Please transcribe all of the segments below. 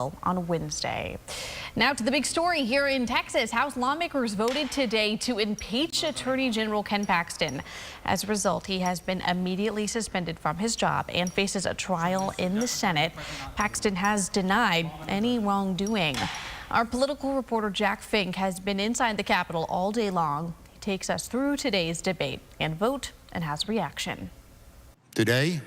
on Wednesday. Now to the big story here in Texas. House lawmakers voted today to impeach Attorney General Ken Paxton. As a result, he has been immediately suspended from his job and faces a trial in the Senate. Paxton has denied any wrongdoing. Our political reporter Jack Fink has been inside the Capitol all day long. He takes us through today's debate and vote and has a reaction. Today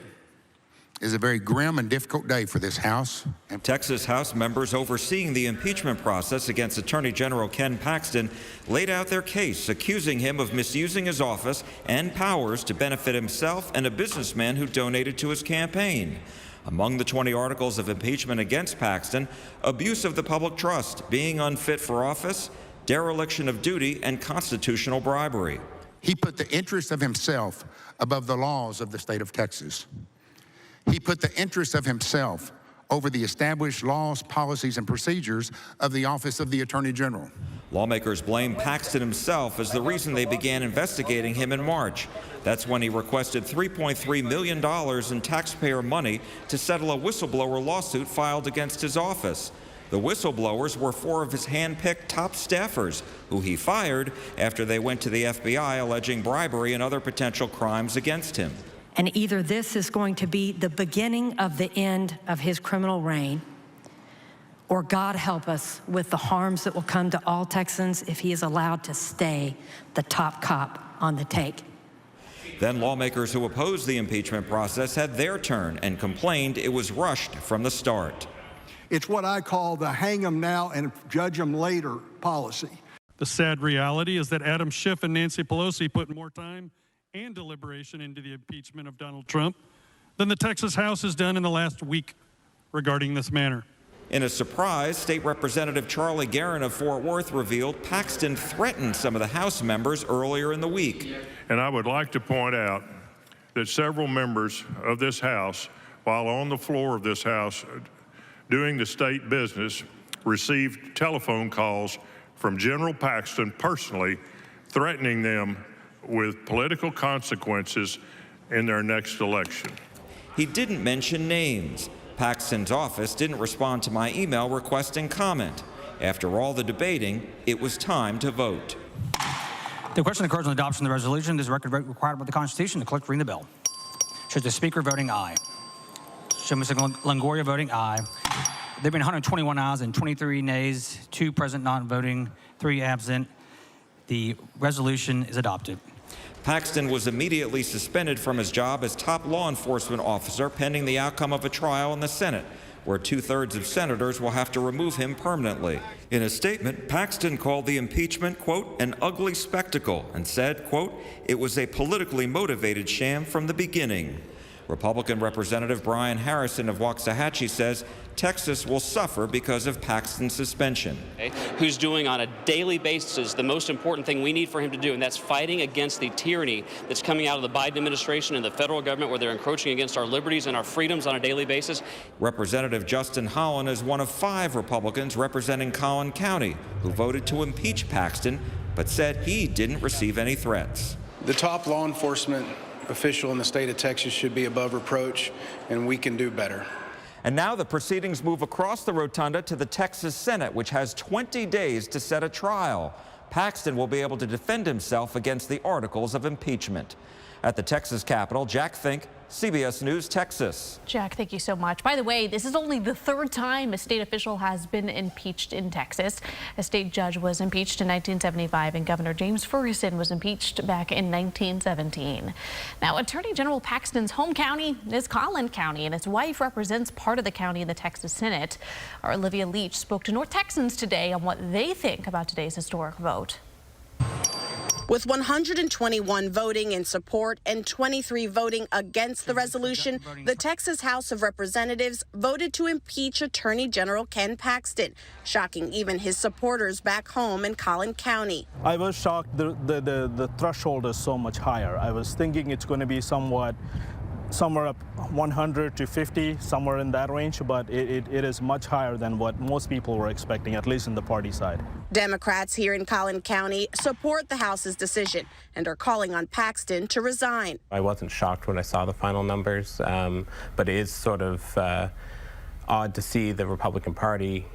is a very grim and difficult day for this House. Texas House members overseeing the impeachment process against Attorney General Ken Paxton laid out their case, accusing him of misusing his office and powers to benefit himself and a businessman who donated to his campaign. Among the 20 articles of impeachment against Paxton, abuse of the public trust, being unfit for office, dereliction of duty, and constitutional bribery. He put the interest of himself above the laws of the state of Texas. He put the interest of himself over the established laws, policies, and procedures of the Office of the Attorney General. Lawmakers blame Paxton himself as the reason they began investigating him in March. That's when he requested $3.3 million in taxpayer money to settle a whistleblower lawsuit filed against his office. The whistleblowers were 4 of his hand-picked top staffers, who he fired after they went to the FBI alleging bribery and other potential crimes against him. And either this is going to be the beginning of the end of his criminal reign, or God help us with the harms that will come to all Texans if he is allowed to stay the top cop on the take. Then lawmakers who opposed the impeachment process had their turn and complained it was rushed from the start. It's what I call the hang 'em now and judge 'em later policy. The sad reality is that Adam Schiff and Nancy Pelosi put more time and deliberation into the impeachment of Donald Trump than the Texas House has done in the last week regarding this matter. In a surprise, State Representative Charlie Guerin of Fort Worth revealed Paxton threatened some of the House members earlier in the week. And I would like to point out that several members of this House, while on the floor of this House doing the state business, received telephone calls from General Paxton personally, threatening them with political consequences in their next election. He didn't mention names. Paxton's office didn't respond to my email requesting comment. After all the debating, it was time to vote. The question occurs on adoption of the resolution. This record required by the Constitution. The clerk ring the bell. Shows the Speaker voting aye. Show Mr. Longoria voting aye. There have been 121 ayes and 23 nays, 2 present non-voting, 3 absent. The resolution is adopted. Paxton was immediately suspended from his job as top law enforcement officer pending the outcome of a trial in the Senate, where 2/3 of senators will have to remove him permanently. In a statement, Paxton called the impeachment, quote, an ugly spectacle, and said, quote, it was a politically motivated sham from the beginning. Republican Representative Brian Harrison of Waxahachie says Texas will suffer because of Paxton's suspension. Who's doing on a daily basis the most important thing we need for him to do, and that's fighting against the tyranny that's coming out of the Biden administration and the federal government, where they're encroaching against our liberties and our freedoms on a daily basis. Representative Justin Holland is one of 5 Republicans representing Collin County who voted to impeach Paxton, but said he didn't receive any threats. The top law enforcement official in the state of Texas should be above reproach, and we can do better. And now the proceedings move across the rotunda to the Texas Senate, which has 20 days to set a trial. Paxton will be able to defend himself against the articles of impeachment. At the Texas Capitol, Jack Fink, CBS News, Texas. Jack, thank you so much. By the way, this is only the 3rd time a state official has been impeached in Texas. A state judge was impeached in 1975, and Governor James Ferguson was impeached back in 1917. Now, Attorney General Paxton's home county is Collin County, and his wife represents part of the county in the Texas Senate. Our Olivia Leach spoke to North Texans today on what they think about today's historic vote. With 121 voting in support and 23 voting against the resolution, the Texas House of Representatives voted to impeach Attorney General Ken Paxton, shocking even his supporters back home in Collin County. I was shocked the threshold is so much higher. I was thinking it's going to be somewhere up 100 to 50, somewhere in that range, but it is much higher than what most people were expecting, at least in the party side. Democrats here in Collin County support the House's decision and are calling on Paxton to resign. I wasn't shocked when I saw the final numbers, but it is sort of odd to see the Republican Party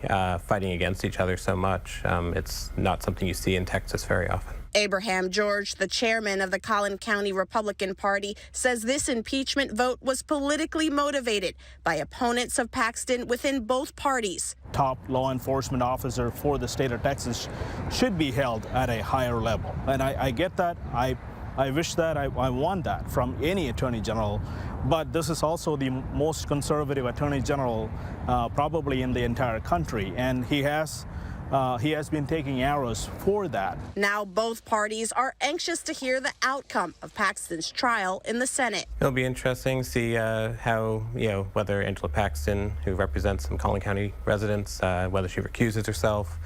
fighting against each other so much. It's not something you see in Texas very often. Abraham George, the chairman of the Collin County Republican Party, says this impeachment vote was politically motivated by opponents of Paxton within both parties. Top law enforcement officer for the state of Texas should be held at a higher level. And I get that. I wish that. I want that from any attorney general. But this is also the most conservative attorney general probably in the entire country. And he has been taking arrows for that. Now both parties are anxious to hear the outcome of Paxton's trial in the Senate. It'll be interesting to see how, whether Angela Paxton, who represents some Collin County residents, whether she recuses herself.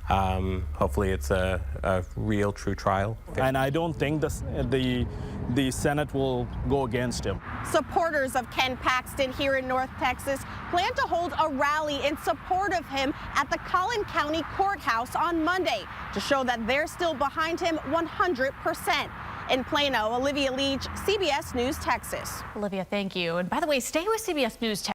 Hopefully it's a real, true trial. And I don't think the Senate will go against him. Supporters of Ken Paxton here in North Texas plan to hold a rally in support of him at the Collin County Courthouse on Monday to show that they're still behind him 100%. In Plano, Olivia Leach, CBS News, Texas. Olivia, thank you. And by the way, stay with CBS News.